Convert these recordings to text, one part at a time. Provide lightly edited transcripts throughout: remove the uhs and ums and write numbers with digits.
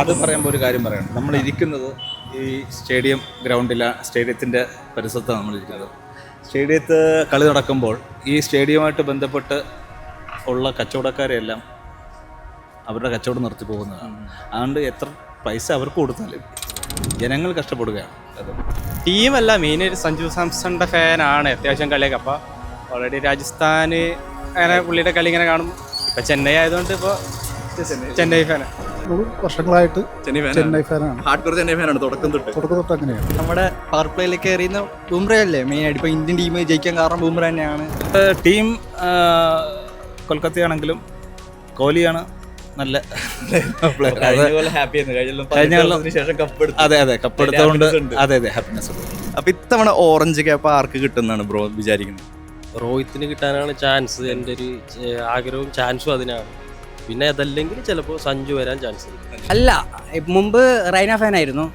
അത് പറയുമ്പോൾ ഒരു കാര്യം പറയണം. നമ്മൾ ഇരിക്കുന്നത് ഈ സ്റ്റേഡിയം സ്റ്റേഡിയത്തിൻ്റെ പരിസരത്താണ് നമ്മളിരിക്കുന്നത്. സ്റ്റേഡിയത്ത് കളി നടക്കുമ്പോൾ ഈ സ്റ്റേഡിയവുമായിട്ട് ബന്ധപ്പെട്ട് ഉള്ള കച്ചവടക്കാരെല്ലാം അവരുടെ കച്ചവടം നിർത്തി പോകുന്നതാണ്. അതുകൊണ്ട് എത്ര പൈസ അവർക്ക് കൊടുത്താലും ജനങ്ങൾ കഷ്ടപ്പെടുകയാണ്. ടീമല്ല, മെയിനായിട്ട് സഞ്ജു സാംസണിൻ്റെ ഫാനാണ്. അത്യാവശ്യം കളിയൊക്കെ അപ്പോൾ ഓൾറെഡി രാജസ്ഥാന് അങ്ങനെ പുള്ളിയുടെ കളി ഇങ്ങനെ കാണും. ഇപ്പം ചെന്നൈ ആയതുകൊണ്ട് ഇപ്പോൾ ചെന്നൈ ഫാനാണ്. വർഷങ്ങളായിട്ട് ചെന്നൈ ഫാനാണ്. ഹാർഡ്കോർ ചെന്നൈ ഫാനാണ് തുടക്കം തൊട്ട് അങ്ങനെയാണ്. നമ്മുടെ പവർ പ്ലേയിലേക്ക് കയറിയുന്ന ബൂംറയല്ലേ മെയിനായിട്ട്. ഇപ്പോൾ ഇന്ത്യൻ ടീം ജയിക്കാൻ കാരണം ബൂംറ തന്നെയാണ്. ടീം കൊൽക്കത്തയാണെങ്കിലും കോഹ്ലിയാണ് നല്ല അതെ കപ്പെടുത്തോണ്ട് അതെ ഹാപ്പിനെസ്. അപ്പൊ ഇത്തവണ ഓറഞ്ച് ക്യാപ്പ് ആർക്ക് കിട്ടുന്നതാണ് ബ്രോ വിചാരിക്കുന്നത്? റോഹിത്തിന് കിട്ടാനാണ് ചാൻസ്. എൻ്റെ ഒരു ആഗ്രഹവും ചാൻസും അതിനാണ്. പിന്നെ അതല്ലെങ്കിൽ ചിലപ്പോൾ സഞ്ജു വരാൻ ചാൻസ് ഉണ്ട്. അല്ല, മുമ്പ് റൈന ഫാനായിരുന്നു.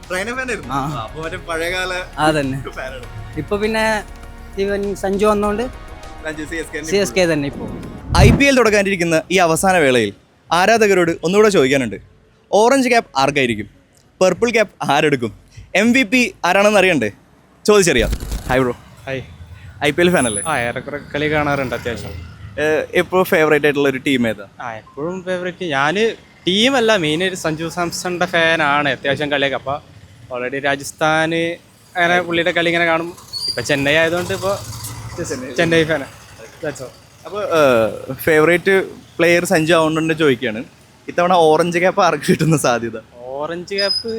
പഴയകാല അതന്നെ. ഇപ്പൊ പിന്നെ ഇവൻ സഞ്ജു വന്നോണ്ട് CSK തന്നെ. ഇപ്പോൾ IPL തുടങ്ങാനിരിക്കുന്ന ഈ അവസാന വേളയിൽ ആരാധകരോട് ഒന്നുകൂടെ ചോദിക്കാനുണ്ട്. ഓറഞ്ച് ക്യാപ്പ് ആർക്കായിരിക്കും? പർപ്പിൾ ക്യാപ്പ് ആരെടുക്കും? MVP ആരാണെന്ന് അറിയണ്ടേ? ചോദിച്ചറിയാം. Hi bro. ഹായ്. IPL ഫാനല്ലേ? ഏറെക്കുറെ കളി കാണാറുണ്ട് അത്യാവശ്യം. എപ്പോഴും ഫേവറേറ്റ് ആയിട്ടുള്ള ഒരു ടീം ഏതാ? എപ്പോഴും ഫേവറേറ്റ് ഞാൻ ടീമല്ല, മെയിനായിട്ട് സഞ്ജു സാംസണിൻ്റെ ഫാനാണ്. അത്യാവശ്യം കളിയൊക്കെ അപ്പോൾ ഓൾറെഡി രാജസ്ഥാന് അങ്ങനെ പുള്ളിയുടെ കളി ഇങ്ങനെ കാണും. ഇപ്പം ചെന്നൈ ആയതുകൊണ്ട് ഇപ്പോൾ ചെന്നൈ ഫാനാണ്. അപ്പോൾ ഫേവറേറ്റ് പ്ലെയർ സഞ്ജു ആവുന്നുണ്ട് ചോദിക്കുകയാണ്. ഇത്തവണ ഓറഞ്ച് ക്യാപ്പ് ആർക്ക് കിട്ടുന്ന സാധ്യത? ഓറഞ്ച് ക്യാപ്പ്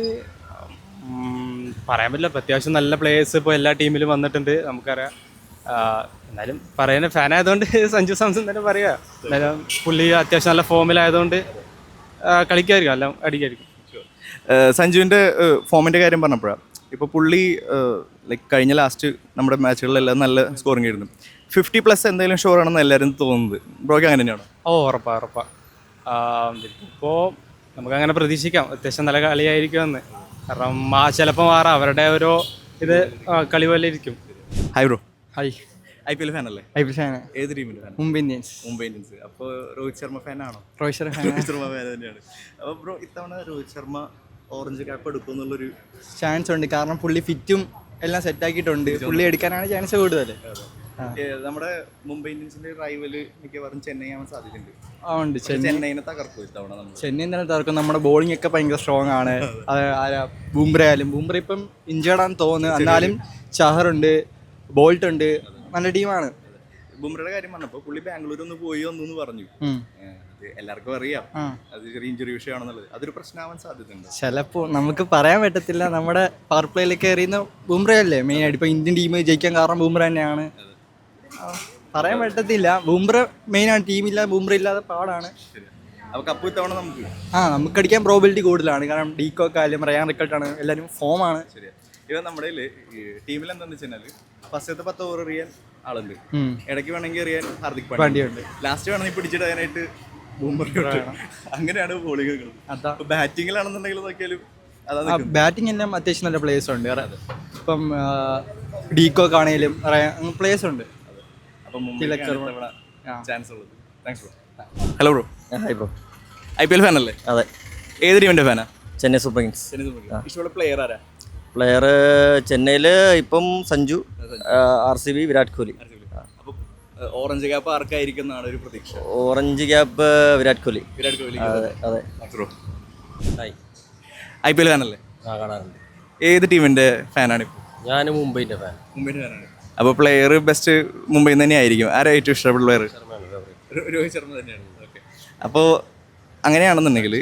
പറയാൻ പറ്റില്ല. അത്യാവശ്യം നല്ല പ്ലേയേഴ്സ് ഇപ്പോൾ എല്ലാ ടീമിലും വന്നിട്ടുണ്ട്, നമുക്കറിയാം. എന്നാലും പറയുന്ന ഫാനായതുകൊണ്ട് സഞ്ജു സാംസൺ തന്നെ പറയുക. എന്നാലും പുള്ളി അത്യാവശ്യം നല്ല ഫോമിലായതുകൊണ്ട് കളിക്കുമായിരിക്കും, എല്ലാം അടിക്കായിരിക്കും. സഞ്ജുവിൻ്റെ ഫോമിൻ്റെ കാര്യം പറഞ്ഞപ്പോഴാണ് ഇപ്പോൾ പുള്ളി ലൈക്ക് കഴിഞ്ഞ ലാസ്റ്റ് നമ്മുടെ മാച്ചുകളിലെല്ലാം നല്ല സ്കോറിംഗ് ആയിരുന്നു. 50+ എന്തെങ്കിലും ഷോർ ആണെന്ന് എല്ലാവരും തോന്നുന്നത്. ബ്രോയ്ക്ക് അങ്ങനെ തന്നെയാണോ? ഉറപ്പാണ്. ഇപ്പോൾ നമുക്കങ്ങനെ പ്രതീക്ഷിക്കാം അത്യാവശ്യം നല്ല കളിയായിരിക്കുമെന്ന്. കാരണം ചിലപ്പോൾ മാറാം, അവരുടെ ഓരോ ഇത് കളി പോലെ ഇരിക്കും. Hi bro. Hi. IPL ഫാനല്ലേ? IPL ഫാനാണ്. ഏത് ടീമിൻ്റെ fan? Mumbai Indians. Mumbai Indians. അപ്പോൾ രോഹിത് ശർമ്മ ഫാനാണോ? രോഹിത് ശർമ്മ ഫാൻ തന്നെയാണ്. അപ്പോൾ ബ്രോ ഇത്തവണ രോഹിത് ശർമ്മ ഓറഞ്ച് ക്യാപ്പ് എടുക്കും എന്നുള്ളൊരു ചാൻസ് ഉണ്ട്. കാരണം പുള്ളി ഫിറ്റും എല്ലാം സെറ്റാക്കിയിട്ടുണ്ട്. പുള്ളി എടുക്കാനാണ് ചാൻസ് കൂടുതൽ. നമ്മുടെ മുംബൈ ഇന്ത്യൻസിന്റെ റൈവല് മിക്കവാറും ചെന്നൈ ആവാൻ സാധ്യതയുണ്ട്. ഉണ്ട്. ചെന്നൈനെ തകർക്കും ഇത്തവണ. ചെന്നൈ തന്നെ തകർക്കും. നമ്മുടെ ബോളിംഗ് ഒക്കെ ഭയങ്കര സ്ട്രോങ് ആണ്. ബൂംറ ഇപ്പം ഇഞ്ചേർഡ് ആണെന്ന് തോന്നുന്നു. എന്നാലും ചഹറുണ്ട്, ബോൾട്ട് ഉണ്ട്, നല്ല ടീമാണ്. ബുംറയുടെ കാര്യം പറഞ്ഞപ്പോൾ പുള്ളി ബാംഗ്ലൂർ ഒന്ന് പോയി വന്നു പറഞ്ഞു. എല്ലാവർക്കും അറിയാം അത് ചെറിയ ഇഞ്ചുറി വിഷയമാണെന്നുള്ളത്. അതൊരു പ്രശ്നമാവാൻ സാധ്യതയുണ്ട്. ചിലപ്പോൾ നമുക്ക് പറയാൻ പറ്റത്തില്ല. നമ്മുടെ പവർ പ്ലേയിലേക്ക് കയറിയുന്ന ബൂംറയല്ലേ മെയിനായിട്ട്. ഇപ്പോൾ ഇന്ത്യൻ ടീം ജയിക്കാൻ കാരണം ബൂംറ തന്നെയാണ്. പറയാൻ പറ്റത്തില്ല. ബൂംറ മെയിനാണ്. ടീമില്ല, ബൂംറ ഇല്ലാതെ പാടാണ്. അപ്പോൾ കപ്പ് ഇത്തവണ നമുക്ക് അടിക്കാൻ പ്രോബിലിറ്റി കൂടുതലാണ്. കാരണം ഡീകോക്കായാലും റയാൻ റിക്കൾട്ടാണ്, എല്ലാവരും ഫോമാണ്. ശരിയാണ്. ഇവ നമ്മുടെ ടീമിൽ എന്താണെന്ന് വെച്ചാൽ ഫസ്റ്റത്തെ 10 ഓവർ എറിയാൻ ആളുണ്ട്, ഇടയ്ക്ക് വേണമെങ്കിൽ എറിയാൻ ഹാർദിക് പാണ്ഡ്യ ഉണ്ട്, ലാസ്റ്റ് വേണമെങ്കിൽ പിടിച്ചിടാനായിട്ട് ബൂംറ. അങ്ങനെയാണ് ബോളിങ്ങുകൾ. ബാറ്റിങ്ങിലാണെന്നുണ്ടെങ്കിൽ നോക്കിയാലും ബാറ്റിംഗ് എല്ലാം അത്യാവശ്യം നല്ല പ്ലേയേഴ്സ് ഉണ്ട്. ഇപ്പം ഡീകോക്ക് ആണെങ്കിലും പ്ലേയേഴ്സ് ഉണ്ട്. Hello bro. Hi bro. IPL ഫാനല്ലേ? അതെ. ഏത് ടീമിന്റെ ഫാനാ? Chennai Super Kings. ഇഷ്ടമുള്ള പ്ലെയർ ആരാ? പ്ലെയർ ചെന്നൈയിൽ ഇപ്പം സഞ്ജു, RCB വിരാട് കോഹ്ലി. അപ്പോൾ ഓറഞ്ച് ക്യാപ്പ് ആർക്കായിരിക്കും എന്നാണ് ഒരു പ്രതീക്ഷ? Orange cap Virat Kohli. അതെ. ഹായ്. IPL ഫാനല്ലേ? കാണാറുണ്ട്. ഏത് ടീമിന്റെ ഫാനാണ് ഇപ്പോൾ? ഞാൻ മുംബൈൻ്റെ ഫാൻ. മുംബൈൻ്റെ ഫാനാണ്. അപ്പോൾ പ്ലെയർ ബെസ്റ്റ് മുംബൈയിൽ തന്നെ ആയിരിക്കും. ആരാ ഏറ്റവും ഇഷ്ടപ്പെട്ട പ്ലെയർ? രോഹിത് ശർമ്മ തന്നെയാണ്. ഓക്കെ. അപ്പോൾ അങ്ങനെയാണെന്നുണ്ടെങ്കിൽ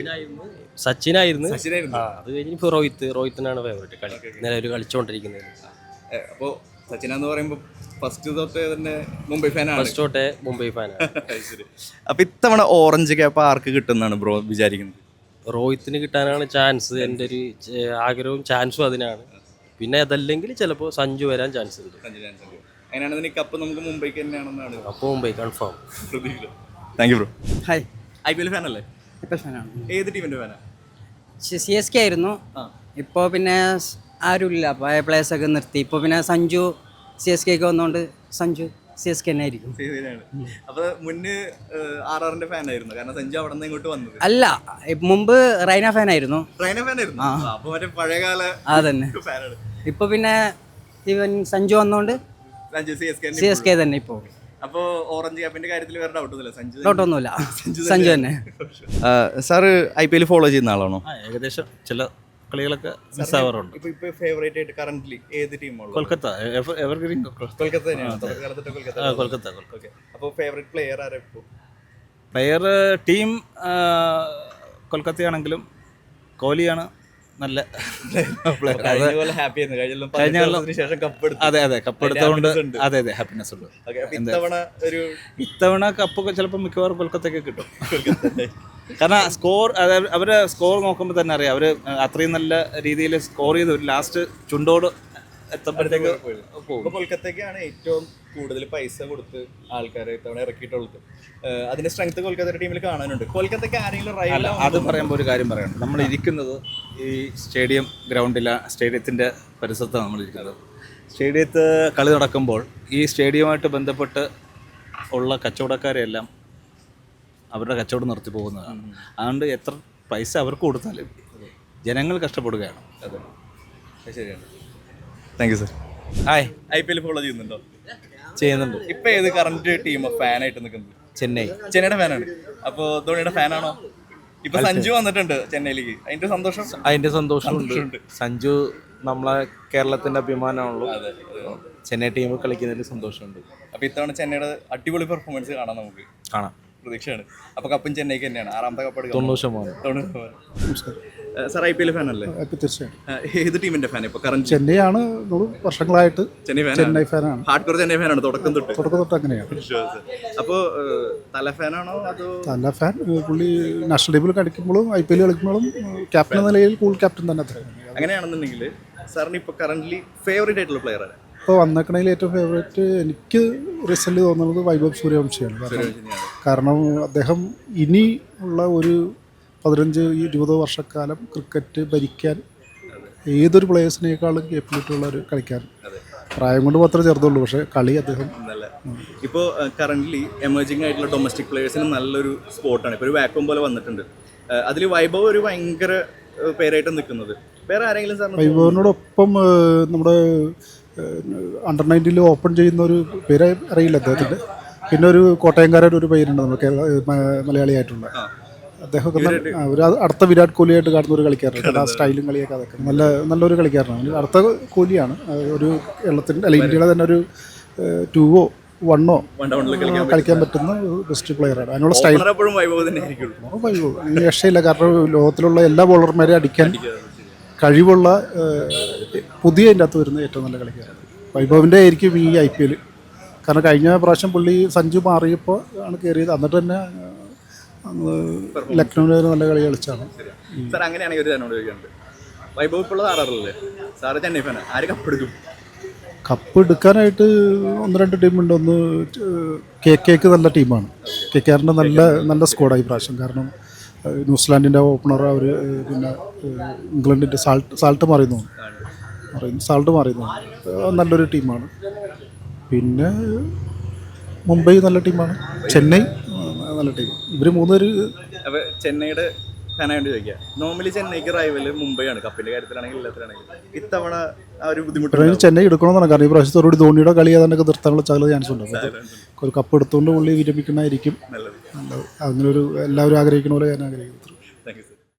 സച്ചിനായിരുന്നു. അത് കഴിഞ്ഞ് ഇപ്പോൾ റോഹിത്തിനാണ് ഫേവറേറ്റ് കളി നിലവിൽ കളിച്ചുകൊണ്ടിരിക്കുന്നത്. അപ്പോൾ സച്ചിനാന്ന് പറയുമ്പോൾ ഫസ്റ്റ് തൊട്ടേ തന്നെ മുംബൈ ഫാനാണ്. ഫസ്റ്റ് തൊട്ടേ മുംബൈ ഫാനാണ്. ശരി. അപ്പോൾ ഇത്തവണ ഓറഞ്ച് ക്യാപ്പ് ആർക്ക് കിട്ടുന്നതാണ് ബ്രോ വിചാരിക്കുന്നത്? റോഹിത്തിന് കിട്ടാനാണ് ചാൻസ്. എൻ്റെ ഒരു ആഗ്രഹവും ചാൻസും അതിനാണ്. പിന്നെ അതല്ലെങ്കിൽ ചിലപ്പോൾ സഞ്ജു വരാൻ ചാൻസ് ഉണ്ട്. അങ്ങനെയാണെന്നുണ്ടെങ്കിൽ കപ്പ് നമുക്ക് മുംബൈക്ക് തന്നെയാണെന്നാണ്. അപ്പോൾ Mumbai confirm. Thank you bro. Hi. IPL ഫാനല്ലേ? ഫാനാണ്. ഏത് ടീമിന്റെ ഫാനാ? CSK ആയിരുന്നു. ഇപ്പോൾ പിന്നെ ആരുമില്ല, പഴയ പ്ലേയേഴ്സൊക്കെ നിർത്തി. ഇപ്പോൾ പിന്നെ സഞ്ജു CSK വന്നുകൊണ്ട് സഞ്ജു CSK തന്നെ ആയിരിക്കും. അപ്പൊ മുന്നേ RRന്റെ ഫാനായിരുന്നു, കാരണം സഞ്ജു അവിടെ നിന്ന് ഇങ്ങോട്ട് വന്നത്. അല്ല, മുമ്പ് റൈന ഫാനായിരുന്നു. റൈന ഫാനായിരുന്നു. അപ്പൊ മറ്റേ പഴയകാല അതന്നെ. ഫാനാണ്. ഇപ്പൊ പിന്നെ ഇവൻ സഞ്ജു വന്നോണ്ട് സഞ്ജു CSK തന്നെ ഇപ്പോ. അപ്പൊ ഓറഞ്ച് ക്യാപ്പിന്റെ കാര്യത്തിൽ വേറെ ഡൗട്ടൊന്നുമില്ല, ഡൗട്ടൊന്നുമില്ല, സഞ്ജു തന്നെ. സാറ് IPL ഫോളോ ചെയ്യുന്ന ആളാണോ? ഏകദേശം ചില കളികളൊക്കെ മിസ്സാവാറുണ്ട്. ഇപ്പൊ ഫേവറേറ്റ് ആയിട്ട് കറന്റ്ലി ഏത് ടീമാണ്? കൊൽക്കത്ത എവർഗ്രീൻ കൊൽക്കത്ത തന്നെയാണ്. കൊൽക്കത്ത. അപ്പോൾ ഫേവറേറ്റ് പ്ലെയർ ആരാ ഇപ്പോൾ? പ്ലെയർ ടീം കൊൽക്കത്തയാണെങ്കിലും കോഹ്ലിയാണ് നല്ല പ്ലെയർ. കഴിഞ്ഞ കൊല്ലം ശേഷം കപ്പ് എടുത്തു. അതെ കപ്പ് എടുത്തതുകൊണ്ട് അതെ ഹാപ്പിനെസ് ഉണ്ട്. ഇത്തവണ കപ്പൊക്കെ ചിലപ്പോൾ മിക്കവാറും കൊൽക്കത്തയ്ക്ക് കിട്ടും. കാരണം അവരെ സ്കോർ നോക്കുമ്പോൾ തന്നെ അറിയാം, അവർ അത്രയും നല്ല രീതിയിൽ സ്കോർ ചെയ്ത് ലാസ്റ്റ് ചുണ്ടോട് എത്തുമ്പോഴത്തേക്ക് പോകും. കൊൽക്കത്തയ്ക്കാണ് ഏറ്റവും കൂടുതൽ പൈസ കൊടുത്ത് ആൾക്കാരെ ഇത്തവണ ഇറക്കിയിട്ടുള്ളത്. അതിന്റെ സ്ട്രെങ്ത് കൊൽക്കത്ത ടീമിൽ കാണാനുണ്ട്. കൊൽക്കത്തയ്ക്ക് ആരെങ്കിലും റൈവൽ? അത് പറയുമ്പോൾ ഒരു കാര്യം പറയണം, നമ്മൾ ഇരിക്കുന്നത് ഈ സ്റ്റേഡിയത്തിൻ്റെ പരിസരത്താണ് നമ്മളിരിക്കുന്നത്. സ്റ്റേഡിയത്ത് കളി നടക്കുമ്പോൾ ഈ സ്റ്റേഡിയവുമായിട്ട് ബന്ധപ്പെട്ട് ഉള്ള കച്ചവടക്കാരെല്ലാം അവരുടെ കച്ചവടം നിർത്തി പോകുന്നതാണ്. അതുകൊണ്ട് എത്ര പൈസ അവർക്ക് കൊടുത്താലും ജനങ്ങൾ കഷ്ടപ്പെടുകയാണ്. അതെ, ശരിയാണ്. Thank you sir. Hi, IPL follow ചെയ്യുന്നുണ്ടോ? ചെയ്യുന്നുണ്ട്. ഇപ്പൊ ഏത് കറന്റ് ടീം ഫാനായിട്ട് നിൽക്കുന്നത്? ചെന്നൈയുടെ ഫാനാണ്. അപ്പോൾ ധോണിയുടെ ഫാനാണോ? ഇപ്പൊ സഞ്ജു വന്നിട്ടുണ്ട് ചെന്നൈയിലേക്ക്, അതിന്റെ സന്തോഷമുണ്ട്. സഞ്ജു നമ്മളെ കേരളത്തിന്റെ അഭിമാനമാണല്ലോ. ചെന്നൈ ടീം കളിക്കുന്നതിൽ സന്തോഷമുണ്ട്. അപ്പൊ ഇത്തവണ ചെന്നൈയുടെ അടിപൊളി പെർഫോമൻസ് കാണാം, നമുക്ക് കാണാം, പ്രതീക്ഷയാണ്. അപ്പൊ കപ്പും ചെന്നൈക്ക് തന്നെയാണ്. 6ാമത്തെ കപ്പ് എടുക്കും. 90%. Sir IPL ഫാനല്ലേ? തീർച്ചയായും. ഏത് ടീമിന്റെ ഫാൻ ഇപ്പൊ കറന്റ്? ചെന്നൈയാണ് വർഷങ്ങളായിട്ട് ചെന്നൈ ഫാനാണ്. ഹാർഡ് കോർ ചെന്നൈ ഫാനാണ് തുടക്കം തൊട്ട് അങ്ങനെയാണ്. അപ്പൊ തല ഫാനാണോ അതോ? തല ഫാൻ. പുള്ളി നാഷണൽ ടീമിൽ കളിക്കുമ്പോഴും IPL കളിക്കുമ്പോഴും ക്യാപ്റ്റൻ എന്ന നിലയിൽ കൂൾ ക്യാപ്റ്റൻ തന്നെ. അങ്ങനെയാണെന്നുണ്ടെങ്കിൽ സാറിന് ഇപ്പൊ കറന്റ്ലി ഫേവറേറ്റ് ആയിട്ടുള്ള പ്ലെയർ ആണ്? ഇപ്പോൾ വന്നേക്കണതിൽ ഏറ്റവും ഫേവറേറ്റ് എനിക്ക് റീസെൻ്റ് തോന്നുന്നത് വൈഭവ് സൂര്യവംശിയാണ്. കാരണം അദ്ദേഹം ഇനി ഉള്ള ഒരു 15-20 വർഷക്കാലം ക്രിക്കറ്റ് ഭരിക്കാൻ ഏതൊരു പ്ലേയേഴ്സിനേക്കാളും കേപ്പബിലിറ്റിയുള്ള ഒരു കളിക്കാരൻ. പ്രായം കൊണ്ട് മാത്രമേ ചെറുതുള്ളൂ, പക്ഷേ കളി അദ്ദേഹം ഇപ്പോൾ കറന്റ്ലി എമേർജിംഗ് ആയിട്ടുള്ള ഡൊമസ്റ്റിക് പ്ലേയേഴ്സിന് നല്ലൊരു സ്പോട്ടാണ്. ഇപ്പോൾ ഒരു വാക്വം പോലെ വന്നിട്ടുണ്ട്. അതിൽ വൈഭവ് ഒരു ഭയങ്കര പേരായിട്ട് നിൽക്കുന്നത്. വേറെ ആരെങ്കിലും സാർ? വൈഭവിനോടൊപ്പം നമ്മുടെ അണ്ടർ 19 ഓപ്പൺ ചെയ്യുന്ന ഒരു പേര് അറിയില്ല അദ്ദേഹത്തിൻ്റെ. പിന്നെ ഒരു കോട്ടയംകാരൻ ഒരു പേരുണ്ട് നമുക്ക് മലയാളിയായിട്ടുള്ള. അദ്ദേഹമൊക്കെ ഒരു അടുത്ത വിരാട് കോഹ്ലിയായിട്ട് കാണുന്ന ഒരു കളിക്കാരനാണ്. ആ സ്റ്റൈലും കളിയൊക്കെ അതൊക്കെ നല്ലൊരു കളിക്കാരനാണ്. അടുത്ത കോഹ്ലിയാണ്. ഒരു കേരളത്തിൻ്റെ അല്ല ഇന്ത്യയുടെ തന്നെ ഒരു 2-ഓ 1-ഓ കളിക്കാൻ പറ്റുന്ന ബെസ്റ്റ് പ്ലെയറാണ്. അതിനുള്ള സ്റ്റൈൽ വൈഭവ് രക്ഷയില്ല. കാരണം ലോകത്തിലുള്ള എല്ലാ ബോളർമാരെയും അടിക്കാൻ കഴിവുള്ള പുതിയ അതിൻ്റെ അകത്ത് വരുന്ന ഏറ്റവും നല്ല കളിക്കാരാണ് വൈഭവിൻ്റെ ആയിരിക്കും ഈ IPL. കാരണം കഴിഞ്ഞ പ്രാവശ്യം പുള്ളി സഞ്ജു മാറിയപ്പോൾ ആണ് കയറിയത്. എന്നിട്ട് തന്നെ ലക്നൗവിൽ നല്ല കളി കളിച്ചാണ്. സാർ അങ്ങനെയാണെങ്കിൽ ഒരു എന്നോട് ചോദിക്കാറുണ്ട്, വൈഭവ് ഇപ്പോൾ RRല്ലേ, സാറ് ചെന്നൈ ഫാനാണ്, ആര് കപ്പെടുക്കും? കപ്പ് എടുക്കാനായിട്ട് 1-2 ടീമുണ്ട്. ഒന്ന് KKക്ക് നല്ല ടീമാണ്. KKR നല്ല സ്ക്വാഡായി പ്രാവശ്യം. കാരണം ന്യൂസിലാൻഡിൻ്റെ ഓപ്പണർ അവർ, പിന്നെ ഇംഗ്ലണ്ടിൻ്റെ സാൾട്ട് മാറിയെന്നു നല്ലൊരു ടീമാണ്. പിന്നെ മുംബൈ നല്ല ടീമാണ്. ചെന്നൈ നല്ല ടീം. ഇവർ 3 പേര്. അപ്പോൾ ചെന്നൈയുടെ ഫാനായിട്ട് ചോദിക്കുക, നോർമലി ചെന്നൈക്ക് റൈവൽ മുംബൈയാണ് കപ്പിൻ്റെ കാര്യത്തിലാണെങ്കിൽ എല്ലാത്തിലാണെങ്കിലും. ഇത്തവണ ആ ഒരു ബുദ്ധിമുട്ട് ചെന്നൈ എടുക്കണമെന്നാണ്. കാരണം ഈ പ്രാവശ്യത്തോടുകൂടി ധോണിയുടെ കളി ഏതാണ്ടൊക്കെ നിർത്താനുള്ള ചാൻസ് ഉണ്ട്. ഒരു കപ്പ് എടുത്തുകൊണ്ട് പുള്ളി വിരമിക്കണമായിരിക്കും നല്ലത്. അങ്ങനെ ഒരു എല്ലാവരും ആഗ്രഹിക്കുന്ന പോലെ ഞാൻ ആഗ്രഹിക്കുന്നു.